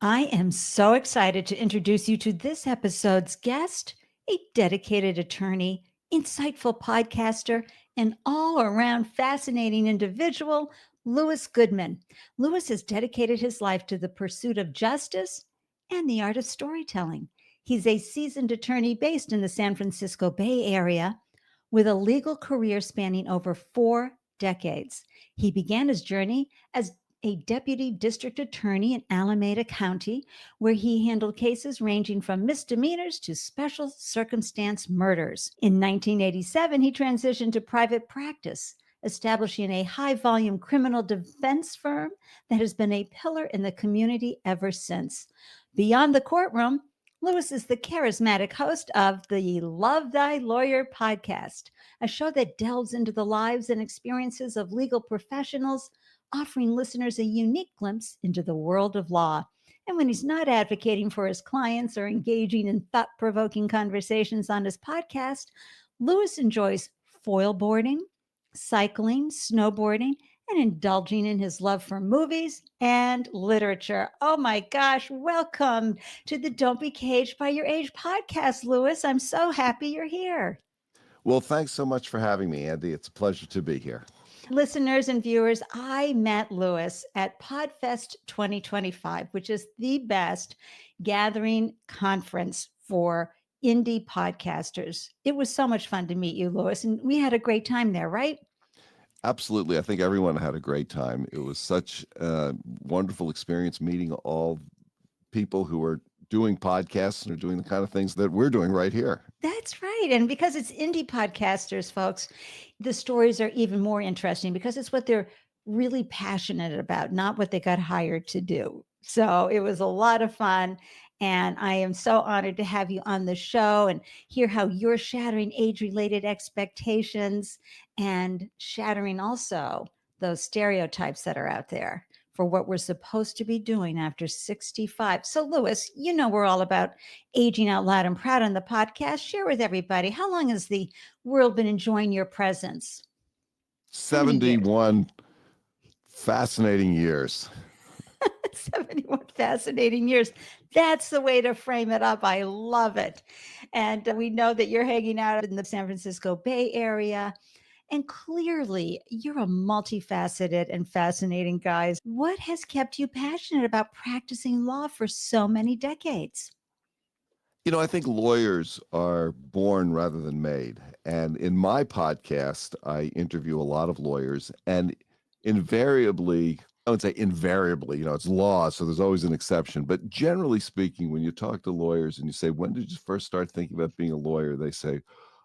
I am so excited to introduce you to this episode's guest, a dedicated attorney, insightful podcaster, and all around fascinating individual, Louis Goodman. Louis has dedicated his life to the pursuit of justice and the art of storytelling. He's a seasoned attorney based in the San Francisco Bay Area with a legal career spanning over 4 decades. He began his journey as a deputy district attorney in Alameda County, where he handled cases ranging from misdemeanors to special circumstance murders. In 1987, he transitioned to private practice, establishing a high volume criminal defense firm that has been a pillar in the community ever since. Beyond the courtroom, Louis is the charismatic host of the Love Thy Lawyer podcast, a show that delves into the lives and experiences of legal professionals, offering listeners a unique glimpse into the world of law. And when he's not advocating for his clients or engaging in thought provoking conversations on his podcast, Louis enjoys foil boarding, cycling, snowboarding, and indulging in his love for movies and literature. Oh my gosh, welcome to the Don't Be Caged by Your Age podcast, Louis. I'm so happy you're here. Well, thanks so much for having me, Andy. It's a pleasure to be here. Listeners and viewers, I met Louis at PodFest 2025, which is the best gathering conference for indie podcasters. It was so much fun to meet you, Louis, and we had a great time there, right? Absolutely. I think everyone had a great time. It was such a wonderful experience meeting all people who are doing podcasts and are doing the kind of things that we're doing right here. That's right. And because it's indie podcasters, folks, the stories are even more interesting because it's what they're really passionate about, not what they got hired to do. So it was a lot of fun. And I am so honored to have you on the show and hear how you're shattering age related expectations and shattering also those stereotypes that are out there for what we're supposed to be doing after 65. So, Louis, you know, we're all about aging out loud and proud on the podcast. Share with everybody, how long has the world been enjoying your presence? How many years? 71 fascinating years. 71 fascinating years. That's the way to frame it up. I love it. And we know that you're hanging out in the San Francisco Bay Area. And clearly, you're a multifaceted and fascinating guy. What has kept you passionate about practicing law for so many decades? You know, I think lawyers are born rather than made. And in my podcast, I interview a lot of lawyers, and invariably, I would say invariably, it's law, so there's always an exception. But generally speaking, when you talk to lawyers and you say, when did you first start thinking about being a lawyer? They say,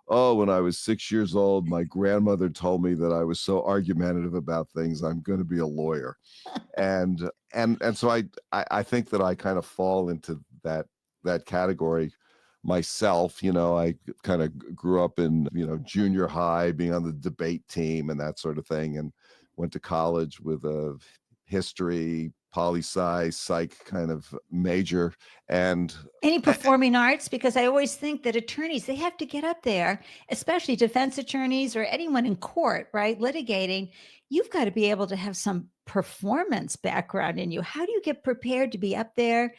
oh, when I was 6 years old, my grandmother told me that I was so argumentative about things, I'm going to be a lawyer. And so I think that I kind of fall into that category myself. I kind of grew up in, junior high, being on the debate team and that sort of thing, and went to college with a history, poli-sci, psych kind of major. And Any performing arts? Because I always think that attorneys, they have to get up there, especially defense attorneys or anyone in court, right? Litigating, you've got to be able to have some performance background in you. How do you get prepared to be up there?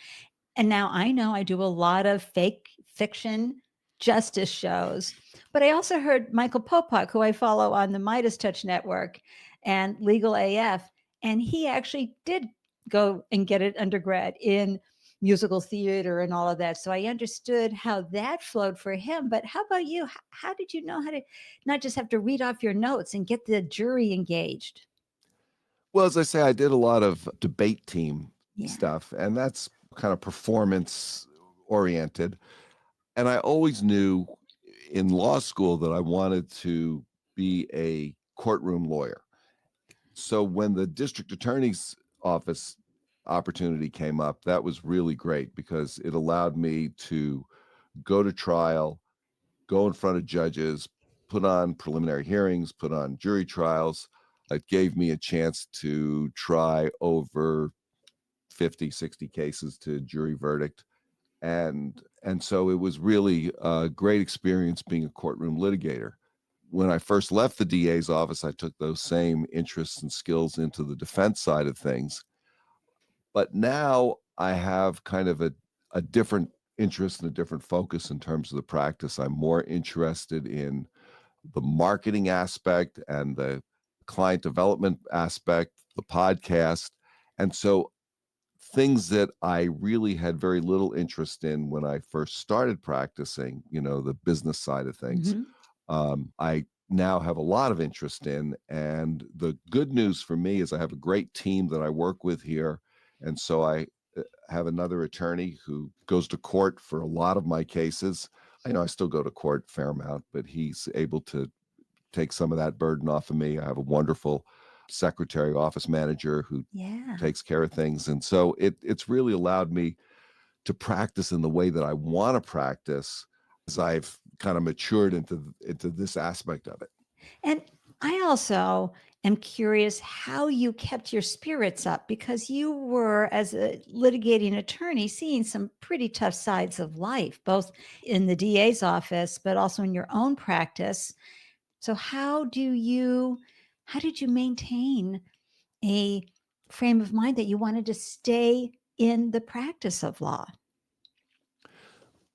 And now I know I do a lot of fake fiction justice shows, but I also heard Michael Popok, who I follow on the Midas Touch Network and Legal AF, and he actually did go and get an undergrad in musical theater and all of that. So I understood how that flowed for him. But how about you? How did you know how to not just have to read off your notes and get the jury engaged? well, as I say, I did a lot of debate team Yeah. stuff, and that's kind of performance oriented. And I always knew in law school that I wanted to be a courtroom lawyer. So when the district attorney's office opportunity came up, that was really great because it allowed me to go to trial, go in front of judges, put on preliminary hearings, put on jury trials. It gave me a chance to try over 50, 60 cases to jury verdict. And so it was really a great experience being a courtroom litigator. When I first left the DA's office, I took those same interests and skills into the defense side of things. But now I have kind of a different interest and a different focus in terms of the practice. I'm more interested in the marketing aspect and the client development aspect, the podcast. And so things that I really had very little interest in when I first started practicing, the business side of things, Mhm. I now have a lot of interest in. And the good news for me is I have a great team that I work with here. And so I have another attorney who goes to court for a lot of my cases. I know I still go to court a fair amount, but he's able to take some of that burden off of me. I have a wonderful secretary, office manager who Yeah. takes care of things. And so it's really allowed me to practice in the way that I want to practice as I've kind of matured into this aspect of it. And I also am curious how you kept your spirits up because you were, as a litigating attorney, seeing some pretty tough sides of life, both in the DA's office, but also in your own practice. So, how did you maintain a frame of mind that you wanted to stay in the practice of law?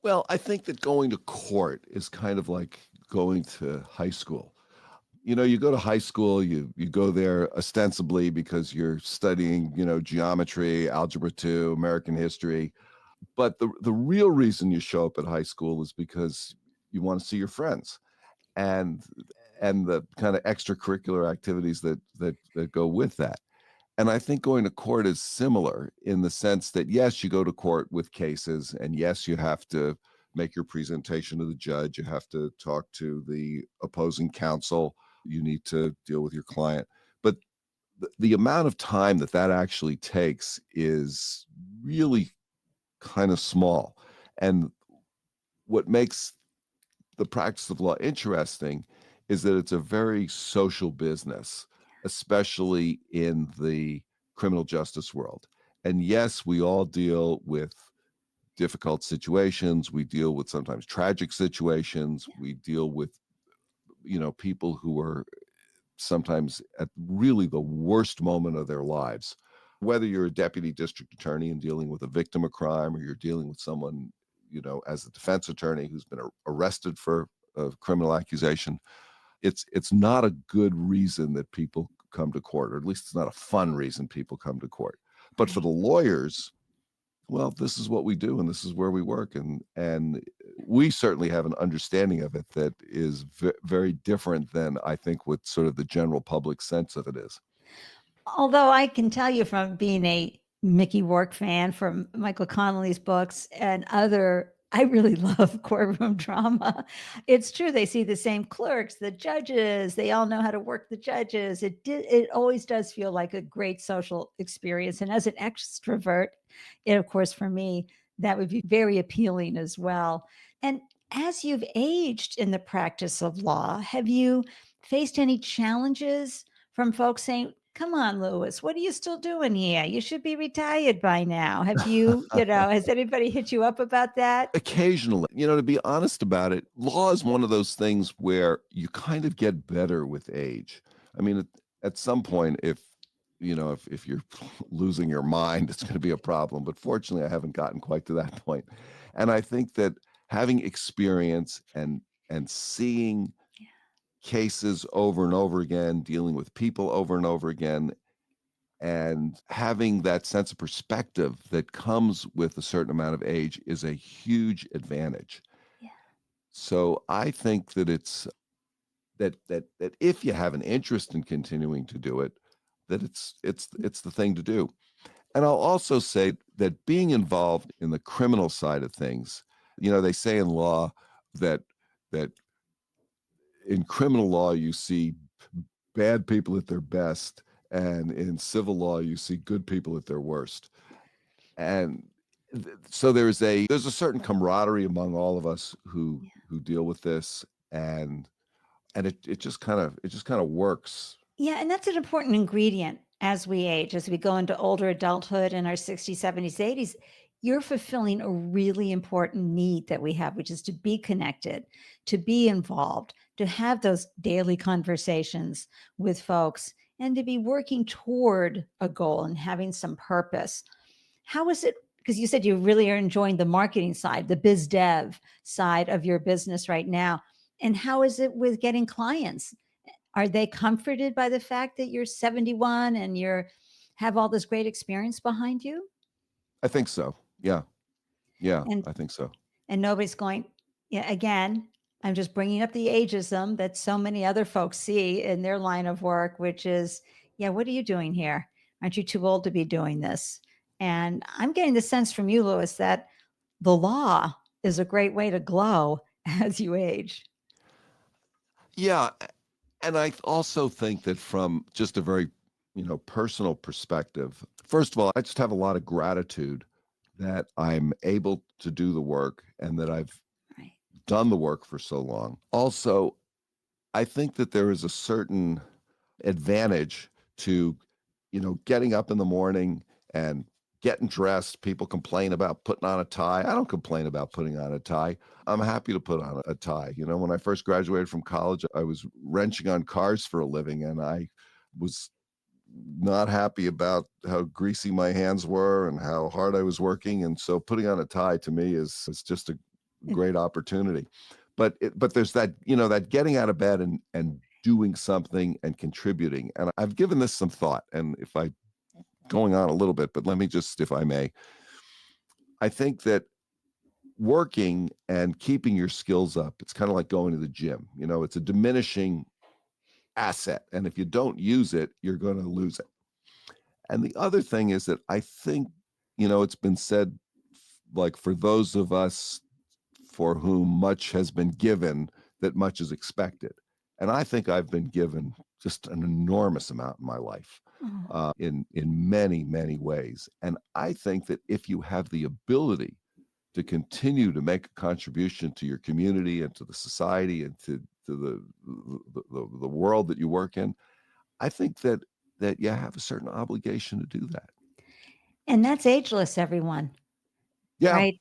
Well, I think that going to court is kind of like going to high school. You go to high school, you go there ostensibly because you're studying, geometry, algebra 2, American history. But the real reason you show up at high school is because you want to see your friends and the kind of extracurricular activities that go with that. And I think going to court is similar in the sense that yes, you go to court with cases, and yes, you have to make your presentation to the judge, you have to talk to the opposing counsel, you need to deal with your client. But the amount of time that actually takes is really kind of small. And what makes the practice of law interesting is that it's a very social business, especially in the criminal justice world. And yes, we all deal with difficult situations. We deal with sometimes tragic situations. Yeah. We deal with, people who are sometimes at really the worst moment of their lives. Whether you're a deputy district attorney and dealing with a victim of crime, or you're dealing with someone, as a defense attorney who's been arrested for a criminal accusation, it's not a good reason that people come to court, or at least it's not a fun reason people come to court. But for the Right. lawyers, well, this is what we do, and this is where we work, and we certainly have an understanding of it that is very different than I think what sort of the general public sense of it is. Although I can tell you from being a Mickey Rourke fan from Michael Connelly's books and other I really love courtroom drama. It's true, they see the same clerks, the judges, they all know how to work the judges. It always does feel like a great social experience, and as an extrovert, of course, for me, that would be very appealing as well. And as you've aged in the practice of law, have you faced any challenges from folks saying, "Come on, Louis, what are you still doing here? You should be retired by now." Has anybody hit you up about that? Occasionally, to be honest about it, law is one of those things where you kind of get better with age. I mean, at some point, if you're losing your mind, it's going to be a problem. But fortunately, I haven't gotten quite to that point. And I think that having experience and seeing Yeah, cases over and over again, dealing with people over and over again, and having that sense of perspective that comes with a certain amount of age is a huge advantage. yeah, So I think that it's that if you have an interest in continuing to do it, that it's the thing to do. And I'll also say that being involved in the criminal side of things, they say in law that that in criminal law you see bad people at their best, and in civil law you see good people at their worst. And so there's a certain camaraderie among all of us yeah. who deal with this, and it just kind of works. Yeah, and that's an important ingredient as we age, as we go into older adulthood in our 60s, 70s, 80s. You're fulfilling a really important need that we have, which is to be connected, to be involved, to have those daily conversations with folks, and to be working toward a goal and having some purpose. How is it because you said you really are enjoying the marketing side, the biz dev side of your business right now. And how is it with getting clients? Are they comforted by the fact that you're 71 and you're have all this great experience behind you? I think so. Yeah. Yeah, And I think so. and nobody's going, yeah, again, I'm just bringing up the ageism that so many other folks see in their line of work, which is, yeah, what are you doing here? Aren't you too old to be doing this? And I'm getting the sense from you, Louis, that the law is a great way to glow as you age. Yeah, and I also think that from just a very, personal perspective, first of all, I just have a lot of gratitude that I'm able to do the work and that I've Right. done the work for so long. Also, I think that there is a certain advantage to, getting up in the morning and getting dressed. People complain about putting on a tie. I don't complain about putting on a tie. I'm happy to put on a tie. When I first graduated from college, I was wrenching on cars for a living, and I was not happy about how greasy my hands were and how hard I was working. And so putting on a tie to me is just a It- great opportunity. But there's that, that getting out of bed and doing something and contributing. And I've given this some thought. And if I going on a little bit, but let me just, if I may, I think that working and keeping your skills up, it's kind of like going to the gym. It's a diminishing asset. And if you don't use it, you're going to lose it. And the other thing is that I think, it's been said, like, for those of us for whom much has been given, that much is expected. And I think I've been given just an enormous amount in my life, oh, in many, many ways. And I think that if you have the ability to continue to make a contribution to your community and to the society and to the world that you work in, I think that you have a certain obligation to do that. and that's ageless, everyone. Yeah. Right?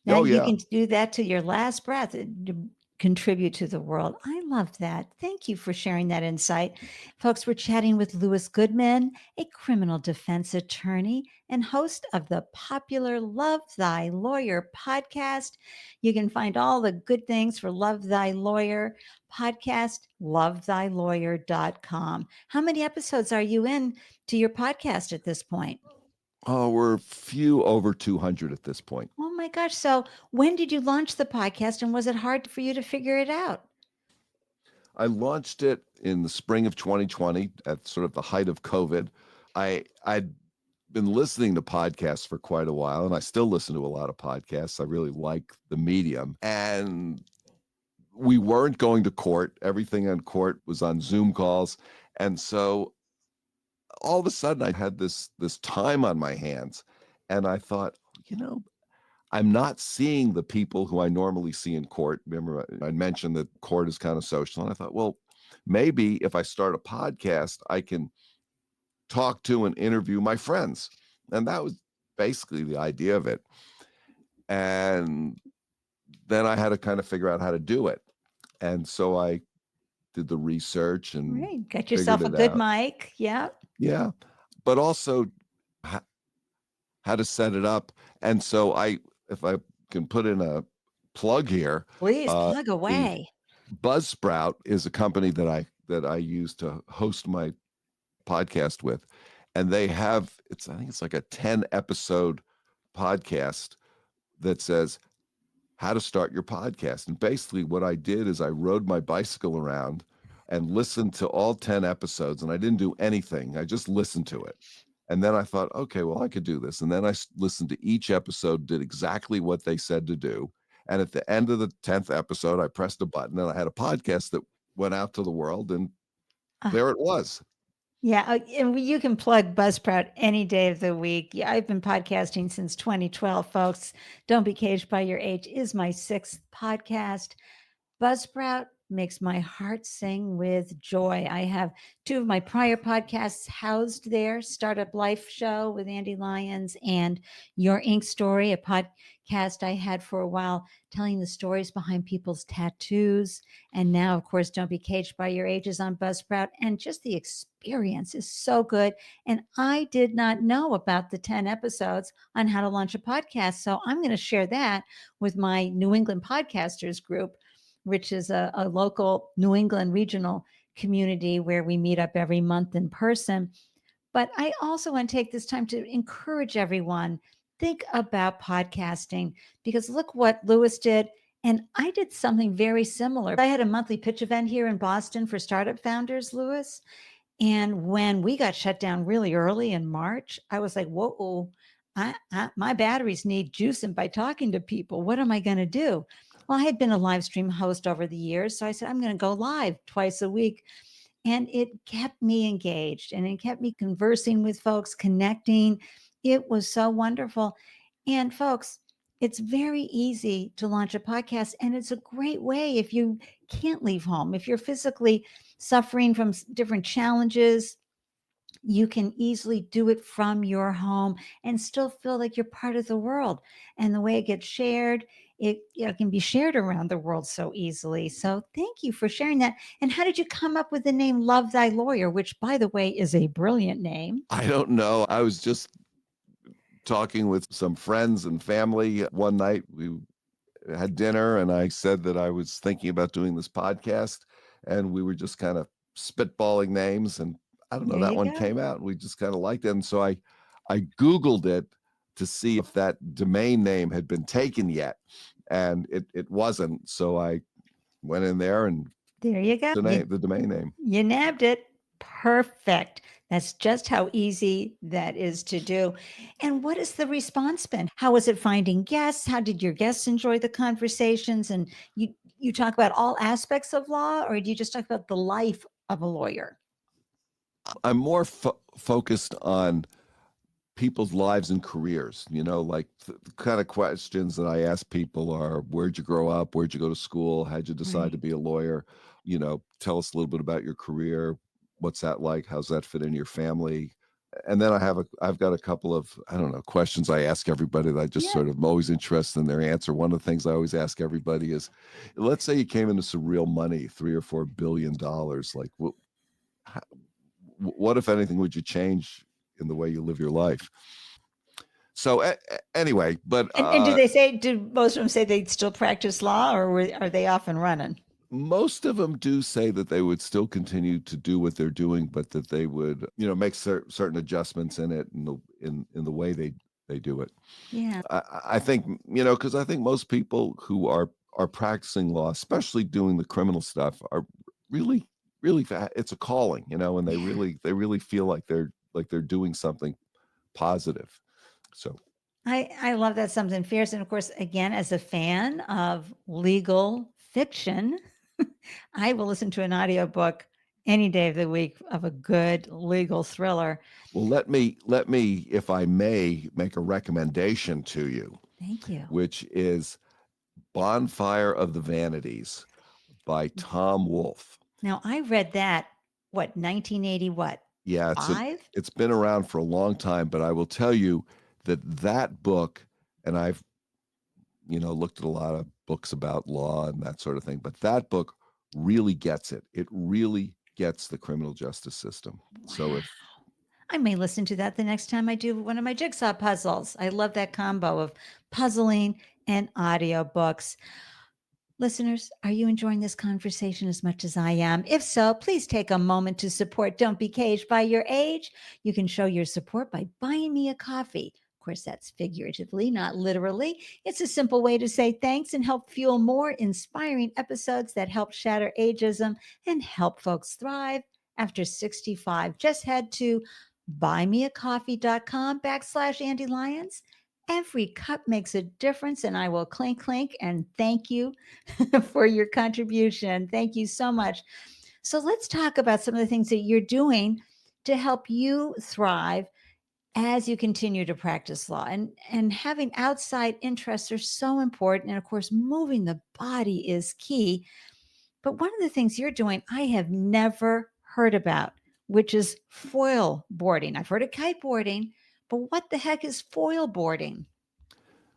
Oh, That you yeah. can do that to your last breath, to contribute to the world. I love that. Thank you for sharing that insight. Folks, we're chatting with Louis Goodman, a criminal defense attorney and host of the popular Love Thy Lawyer podcast. You can find all the good things for Love Thy Lawyer podcast, lovethylawyer.com. How many episodes are you in to your podcast at this point? Oh, we're a few over 200 at this point. Oh my gosh. So when did you launch the podcast and was it hard for you to figure it out? I launched it in the spring of 2020 at sort of the height of COVID. I'd been listening to podcasts for quite a while, and I still listen to a lot of podcasts. I really like the medium. And we weren't going to court. Everything on court was on Zoom calls. And so all of a sudden I had this time on my hands, and I thought, I'm not seeing the people who I normally see in court. Remember, I mentioned that court is kind of social. And I thought, well, maybe if I start a podcast, I can talk to and interview my friends. And that was basically the idea of it. And then I had to kind of figure out how to do it. And so I did the research and Right. Got figured yourself a it good out. mic. Yeah. Yeah. But also h- how to set it up. And so if I can put in a plug here, Please uh, plug the away. Buzzsprout is a company that I use to host my podcast with, and they have I think it's like a 10 episode podcast that says how to start your podcast. And basically what I did is I rode my bicycle around and listened to all 10 episodes, and I didn't do anything. I just listened to it. And then I thought, okay, well, I could do this. And then I listened to each episode, did exactly what they said to do. And at the end of the 10th episode, I pressed a button and I had a podcast that went out to the world. And Uh, there it was. yeah. And you can plug Buzzsprout any day of the week. Yeah, I've been podcasting since 2012, folks. Don't be caged by your age is my sixth podcast. Buzzsprout makes my heart sing with joy. I have two of my prior podcasts housed there: Startup Life Show with Andy Lyons and Your Ink Story, a podcast I had for a while telling the stories behind people's tattoos. And now, of course, Don't Be Caged by Your Age is on Buzzsprout. And just the experience is so good. And I did not know about the 10 episodes on how to launch a podcast. So I'm going to share that with my New England podcasters group, which is a local New England regional community where we meet up every month in person. But I also want to take this time to encourage everyone, think about podcasting, because look what Louis did. And I did something very similar. I had a monthly pitch event here in Boston for startup founders, Louis. And when we got shut down really early in March, I was like, whoa, my batteries need juicing by talking to people. What am I going to do? Well, I had been a live stream host over the years. So I said, I'm going to go live twice a week. And it kept me engaged and it kept me conversing with folks, connecting. It was so wonderful. And folks, it's very easy to launch a podcast. And it's a great way if you can't leave home, if you're physically suffering from different challenges, you can easily do it from your home and still feel like you're part of the world. And the way it gets shared, it can be shared around the world so easily. So thank you for sharing that. And how did you come up with the name Love Thy Lawyer, which, by the way, is a brilliant name? I don't know. I was just talking with some friends and family one night. We had dinner and I said that I was thinking about doing this podcast, and we were just kind of spitballing names, and I don't know, There that you one go. came out and we just kind of liked it. And so I Googled it to see if that domain name had been taken yet. And it wasn't. So I went in there and There you go. the domain name. You nabbed it. Perfect. That's just how easy that is to do. And what has the response been? How was it finding guests? How did your guests enjoy the conversations? And you talk about all aspects of law, or do you just talk about the life of a lawyer? I'm more focused on people's lives and careers. Like the kind of questions that I ask people are: where'd you grow up? Where'd you go to school? How'd you decide to Right. be a lawyer? Tell us a little bit about your career. What's that like? How's that fit in your family? And then I've got a couple of, I don't know, questions I ask everybody that I just Yeah. sort of, I'm always interested in their answer. One of the things I always ask everybody is, let's say you came into some real money, $3 or $4 billion. Like, what if anything would you change in the way you live your life? So anyway, but And did most of them say they'd still practice law, or are they off and running? most of them do say that they would still continue to do what they're doing, but that they would, make certain adjustments in it, in the way they do it. Yeah. I think, because I think most people who are practicing law, especially doing the criminal stuff, are really, really it's a calling, and Yeah. they really feel like they're doing something positive. So I love that, something fierce. And of course, again, as a fan of legal fiction, I will listen to an audiobook any day of the week of a good legal thriller. well, let me, if I may, make a recommendation to you, Thank you. which is Bonfire of the Vanities by Tom Wolfe. Now, I read that, what, 1980, what, Yeah, five? it's been around for a long time, but I will tell you that book, and I've looked at a lot of books about law and that sort of thing, but that book really gets it. It really gets the criminal justice system. So Wow. if I may listen to that the next time I do one of my jigsaw puzzles. I love that combo of puzzling and audiobooks. Listeners, are you enjoying this conversation as much as I am? If so, please take a moment to support Don't Be Caged by Your Age. You can show your support by buying me a coffee. Of course, that's figuratively, not literally. It's a simple way to say thanks and help fuel more inspiring episodes that help shatter ageism and help folks thrive after 65. Just head to buymeacoffee.com/Andy Lyons. Every cup makes a difference, and I will clink, clink, and thank you for your contribution. Thank you so much. So let's talk about some of the things that you're doing to help you thrive as you continue to practice law. And having outside interests are so important. And of course, moving the body is key. But one of the things you're doing, I have never heard about, which is foil boarding. I've heard of kiteboarding, but what the heck is foil boarding?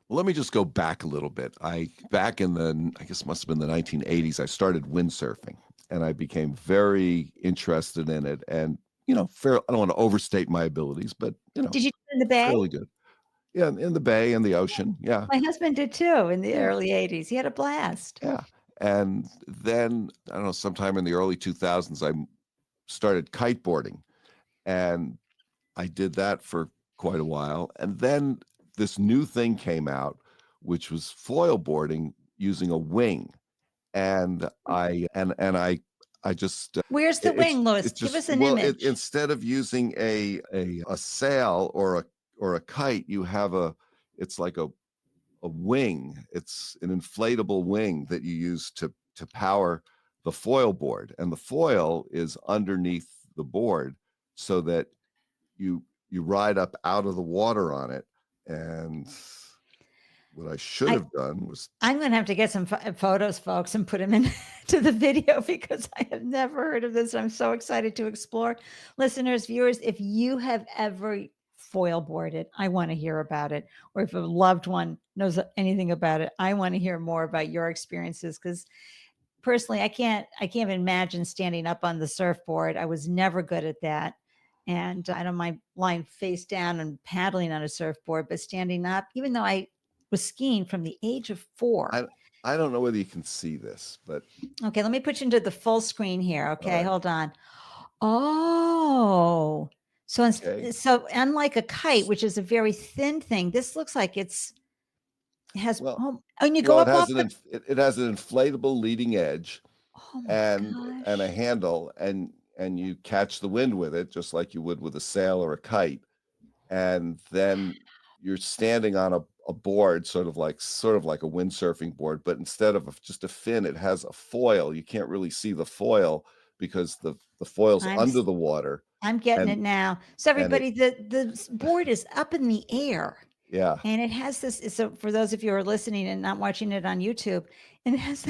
Well, let me just go back a little bit. Back in the, I guess it must have been the 1980s, I started windsurfing and I became very interested in it. And, I don't want to overstate my abilities, but, Did you do it in the Bay? fairly good. Yeah, in the bay and the ocean. Yeah. My husband did too in the Yeah. early 80s. He had a blast. Yeah. And then, I don't know, sometime in the early 2000s, I started kiteboarding and I did that for quite a while. And then this new thing came out, which was foil boarding using a wing. And I just Where's the wing, Louis? it's Give just us an well, image. instead of using a sail or a kite, you have it's like a wing. It's an inflatable wing that you use to power the foil board, and the foil is underneath the board so that you ride up out of the water on it. And what I should I have done was I'm gonna have to get some photos, folks, and put them in to the video because I have never heard of this. I'm so excited to explore. Listeners, viewers, if you have ever foil boarded, I want to hear about it. Or if a loved one knows anything about it, I want to hear more about your experiences because personally, I can't imagine standing up on the surfboard. I was never good at that. And I don't mind lying face down and paddling on a surfboard, but standing up, even though I was skiing from the age of 4. I I don't know whether you can see this, but Okay, let me put you into the full screen here. all Okay, right. hold on. Oh, Okay. so unlike a kite, which is a very thin thing, this looks like it has Well, and you go well, up off the it has an inflatable leading edge oh my and a gosh. handle, and you catch the wind with it just like you would with a sail or a kite. And then you're standing on a board, sort of like a windsurfing board, but instead of just a fin, it has a foil. You can't really see the foil because the foil's I'm under s- the water, I'm getting it and now. So and it everybody, the board is up in the air. yeah. And it has this. So for those of you who are listening and not watching it on YouTube, and it has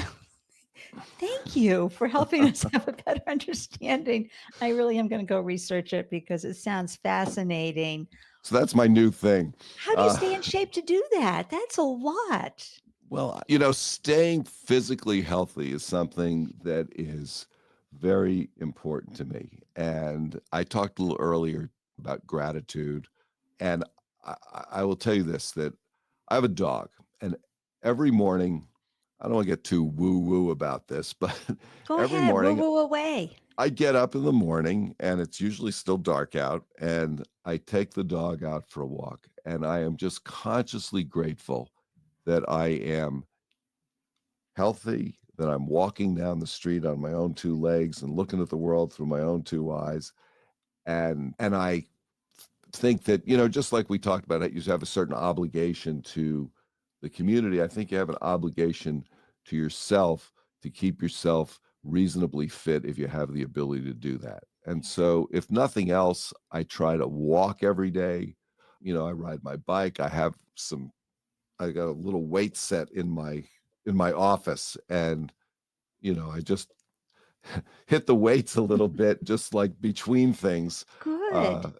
thank you for helping us have a better understanding. I really am going to go research it because it sounds fascinating. So that's my new thing. How do you Uh, stay in shape to do that? That's a lot. well, staying physically healthy is something that is very important to me. And I talked a little earlier about gratitude. And I will tell you this, that I have a dog. And every morning, I don't want to get too woo woo about this, but Go every ahead, woo morning woo away. I get up in the morning and it's usually still dark out. And I take the dog out for a walk. And I am just consciously grateful that I am healthy, that I'm walking down the street on my own two legs and looking at the world through my own two eyes. And I think that, just like we talked about it, you have a certain obligation to the community. I think you have an obligation to yourself to keep yourself reasonably fit if you have the ability to do that. And so, if nothing else, I try to walk every day. I ride my bike. I got a little weight set in my office, and I just hit the weights a little bit, just like between things, Good, uh,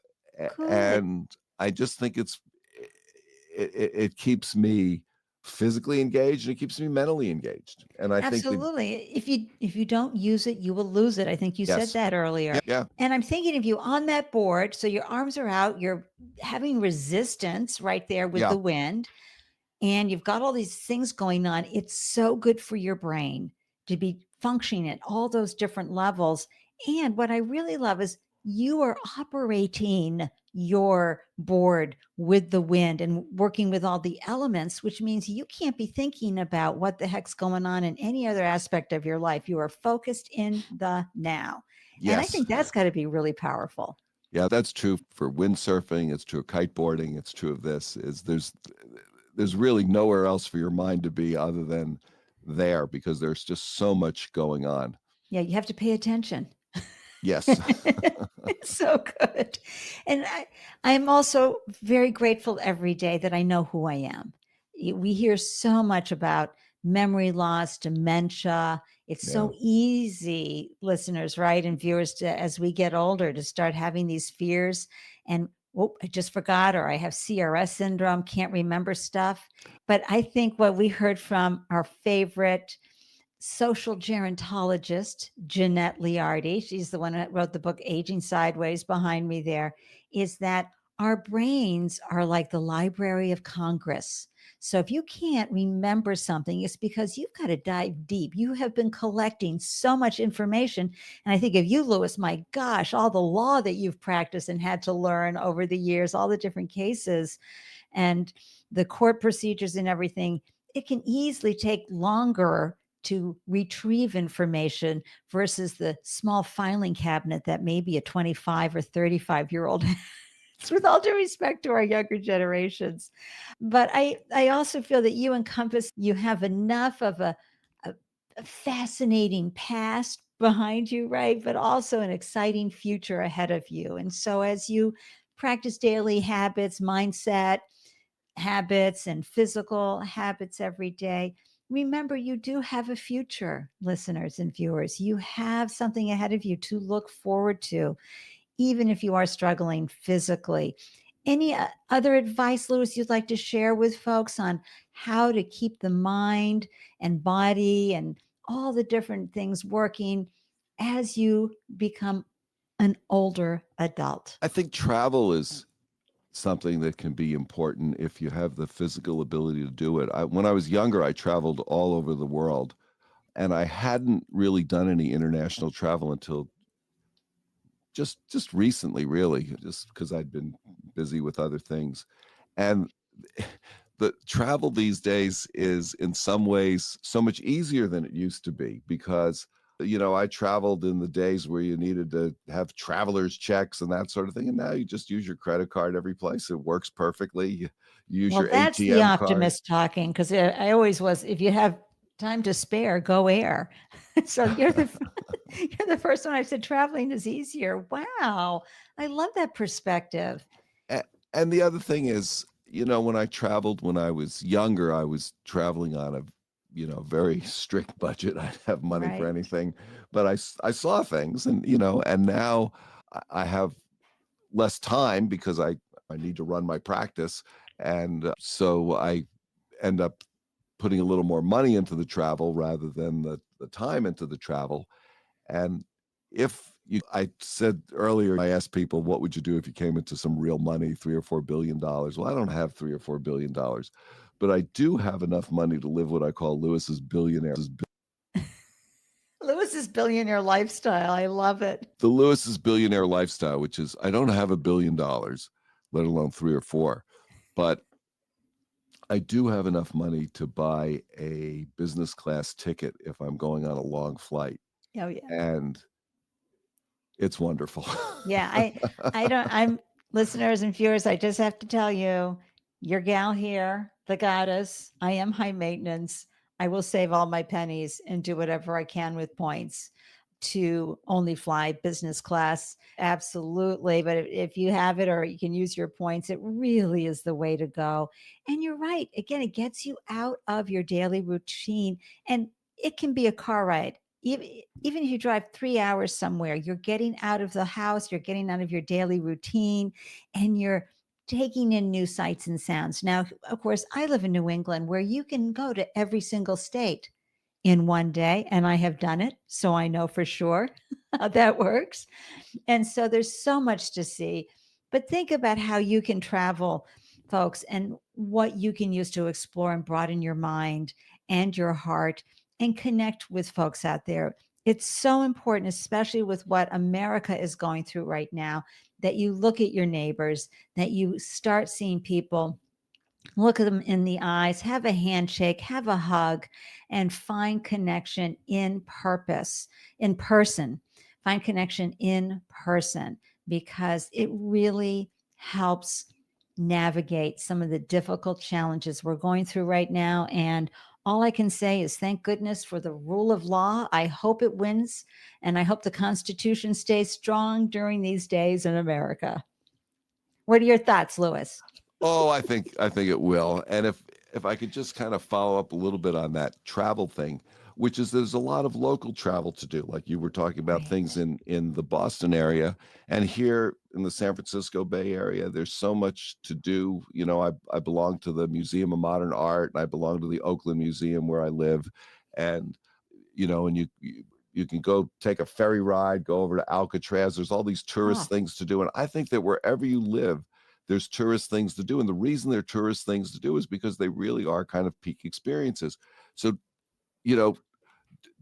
good. and I just think it keeps me physically engaged and it keeps me mentally engaged, and I think that Absolutely. If you don't use it, you will lose it. I think you said yes, that earlier. yeah, And I'm thinking of you on that board. So your arms are out, you're having resistance right there with yeah, the wind, and you've got all these things going on. It's so good for your brain to be functioning at all those different levels. And what I really love is you are operating your board with the wind and working with all the elements, which means you can't be thinking about what the heck's going on in any other aspect of your life. You are focused in the now. And I yes, think that's got to be really powerful. yeah. That's true for windsurfing. It's true of kiteboarding. It's true of this. Is there's really nowhere else for your mind to be other than there because there's just so much going on. Yeah, you have to pay attention. Yes. It's so good. And I'm also very grateful every day that I know who I am. We hear so much about memory loss, dementia. It's Yeah. so easy, listeners, right? And viewers, to, as we get older, to start having these fears and, oh, I just forgot, or I have CRS syndrome, can't remember stuff. But I think what we heard from our favorite social gerontologist, Jeanette Liardi, she's the one that wrote the book Aging Sideways behind me there, is that our brains are like the Library of Congress. So if you can't remember something, it's because you've got to dive deep. You have been collecting so much information. And I think of you, Louis, my gosh, all the law that you've practiced and had to learn over the years, all the different cases and the court procedures and everything, it can easily take longer to retrieve information versus the small filing cabinet that maybe a 25 or 35-year-old has, with all due respect to our younger generations. But I also feel that you have enough of a fascinating past behind you, right? But also an exciting future ahead of you. And so as you practice daily habits, mindset, habits and physical habits every day. Remember, you do have a future, listeners and viewers. You have something ahead of you to look forward to, even if you are struggling physically. Any other advice, Louis, you'd like to share with folks on how to keep the mind and body and all the different things working as you become an older adult? I think travel is something that can be important if you have the physical ability to do it. When I was younger, I traveled all over the world, and I hadn't really done any international travel until just recently, really, just because I'd been busy with other things. And the travel these days is in some ways so much easier than it used to be because I traveled in the days where you needed to have traveler's checks and that sort of thing, and now you just use your credit card every place. It works perfectly. You use Well, your that's the ATM card. optimist talking, because I always was, if you have time to spare, go air. So you're the you're the first one I said traveling is easier. Wow. I love that perspective. A- And the other thing is, when I traveled when I was younger, I was traveling on a, very strict budget. I didn't have money for Right. anything, but I saw things, and and now I have less time because I need to run my practice, and so I end up putting a little more money into the travel rather than the time into the travel. And if you, I said earlier, I asked people, what would you do if you came into some real money, $3 or $4 billion? Well, I don't have $3 or $4 billion, but I do have enough money to live what I call Lewis's billionaire. Lewis's billionaire lifestyle. I love it. The Lewis's billionaire lifestyle, which is I don't have $1 billion, let alone three or four, but I do have enough money to buy a business class ticket if I'm going on a long flight, Oh yeah. and it's wonderful. Yeah, I don't I'm listeners and viewers, I just have to tell you, your gal here, the goddess, I am high maintenance. I will save all my pennies and do whatever I can with points to only fly business class. Absolutely. But if you have it or you can use your points, it really is the way to go. And you're right. Again, it gets you out of your daily routine and it can be a car ride. Even if you drive 3 hours somewhere, you're getting out of the house, you're getting out of your daily routine, and you're taking in new sights and sounds. Now, of course, I live in New England where you can go to every single state in one day, and I have done it. So I know for sure how that works. And so there's so much to see. But think about how you can travel, folks, and what you can use to explore and broaden your mind and your heart and connect with folks out there. It's so important, especially with what America is going through right now, that you look at your neighbors, that you start seeing people, look at them in the eyes, have a handshake, have a hug, and find connection in purpose, in person. Find connection in person because it really helps navigate some of the difficult challenges we're going through right now. And all I can say is thank goodness for the rule of law. I hope it wins, and I hope the Constitution stays strong during these days in America. What are your thoughts, Louis? Oh, I think it will. And if I could just kind of follow up a little bit on that travel thing, which is there's a lot of local travel to do. Like you were talking about Right. things in the Boston area, and here in the San Francisco Bay Area, there's so much to do. I belong to the Museum of Modern Art, and I belong to the Oakland Museum where I live, and and you can go take a ferry ride, go over to Alcatraz. There's all these tourist Oh, things to do, and I think that wherever you live, there's tourist things to do. And the reason they're tourist things to do is because they really are kind of peak experiences. So, you know,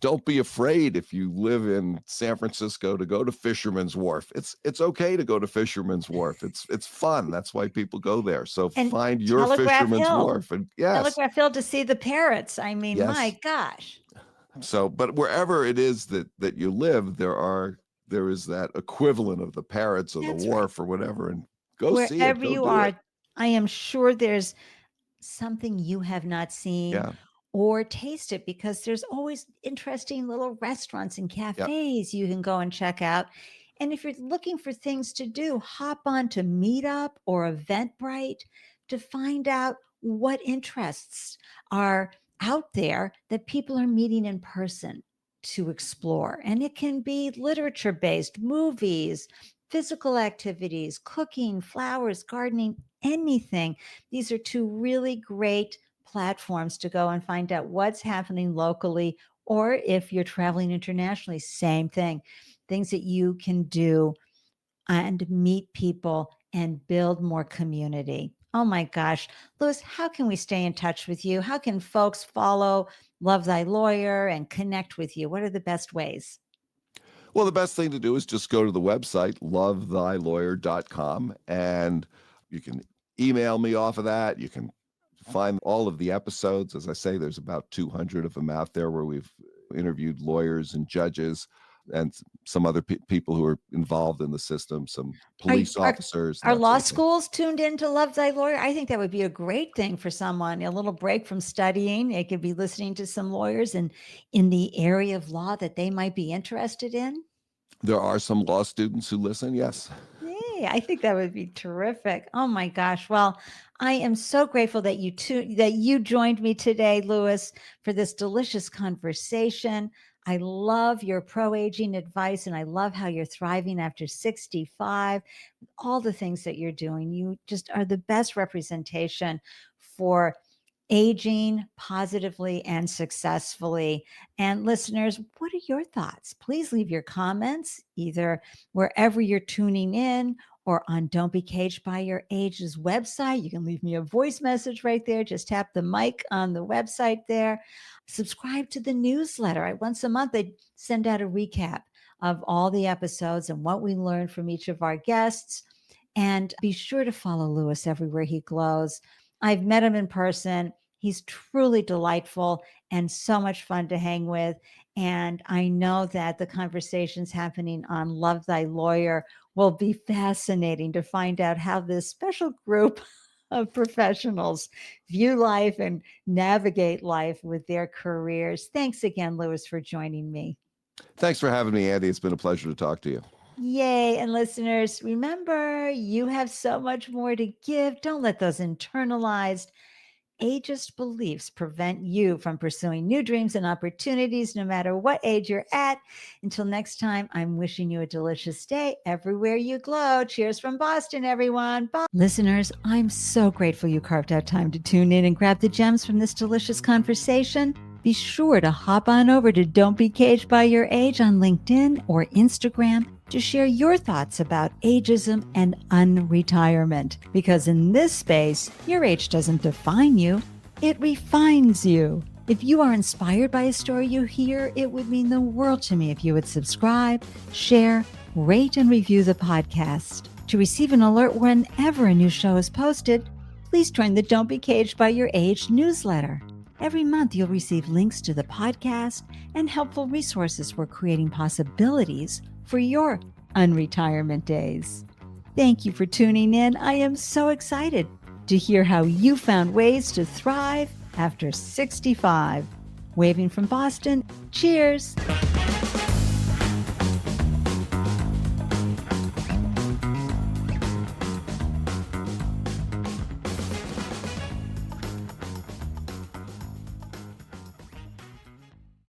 don't be afraid if you live in San Francisco to go to Fisherman's Wharf. It's okay to go to Fisherman's Wharf. It's fun. That's why people go there. So and find your Telegraph Fisherman's Hill. Wharf. And yes, Telegraph Hill to see the parrots. I mean, yes. my gosh. So, but wherever it is that you live, there is that equivalent of the parrots or the That's right. wharf or whatever, and go see it. Wherever Go you do it. are, I am sure there's something you have not seen Yeah. or tasted because there's always interesting little restaurants and Yep. cafes you can go and check out. And if you're looking for things to do, hop on to Meetup or Eventbrite to find out what interests are out there that people are meeting in person to explore. And it can be literature based, movies, physical activities, cooking, flowers, gardening, anything. These are two really great platforms to go and find out what's happening locally. Or if you're traveling internationally, same thing. Things that you can do and meet people and build more community. Oh my gosh. Louis, how can we stay in touch with you? How can folks follow Love Thy Lawyer and connect with you? What are the best ways? Well, the best thing to do is just go to the website, lovethylawyer.com, and you can email me off of that. You can find all of the episodes. As I say, there's about 200 of them out there where we've interviewed lawyers and judges and some other people who are involved in the system, some Are, police are, officers and are that law sort of thing. schools tuned into Love Thy Lawyer? I think that would be a great thing for someone, a little break from studying. They could be listening to some lawyers in the area of law that they might be interested in. There are some law students who listen, yes. Yay, I think that would be terrific. Oh my gosh. Well, I am so grateful that you joined me today, Louis, for this delicious conversation. I love your pro-aging advice and I love how you're thriving after 65. All the things that you're doing. You just are the best representation for aging positively and successfully. And listeners, what are your thoughts? Please leave your comments either wherever you're tuning in or on Don't Be Caged by Your Age's website. You can leave me a voice message right there. Just tap the mic on the website there. Subscribe to the newsletter. Once a month, I send out a recap of all the episodes and what we learned from each of our guests. And be sure to follow Louis everywhere he glows. I've met him in person. He's truly delightful and so much fun to hang with. And I know that the conversations happening on Love Thy Lawyer will be fascinating to find out how this special group of professionals view life and navigate life with their careers. Thanks again, Louis, for joining me. Thanks for having me, Andy. It's been a pleasure to talk to you. Yay. And listeners, remember, you have so much more to give. Don't let those internalized ageist beliefs prevent you from pursuing new dreams and opportunities, no matter what age you're at. Until next time, I'm wishing you a delicious day everywhere you glow. Cheers from Boston, everyone. Bye. Listeners, I'm so grateful you carved out time to tune in and grab the gems from this delicious conversation. Be sure to hop on over to Don't Be Caged by Your Age on LinkedIn or Instagram to share your thoughts about ageism and unretirement. Because in this space, your age doesn't define you, it refines you. If you are inspired by a story you hear, it would mean the world to me if you would subscribe, share, rate, and review the podcast. To receive an alert whenever a new show is posted, please join the Don't Be Caged by Your Age newsletter. Every month, you'll receive links to the podcast and helpful resources for creating possibilities for your unretirement days. Thank you for tuning in. I am so excited to hear how you found ways to thrive after 65. Waving from Boston, cheers.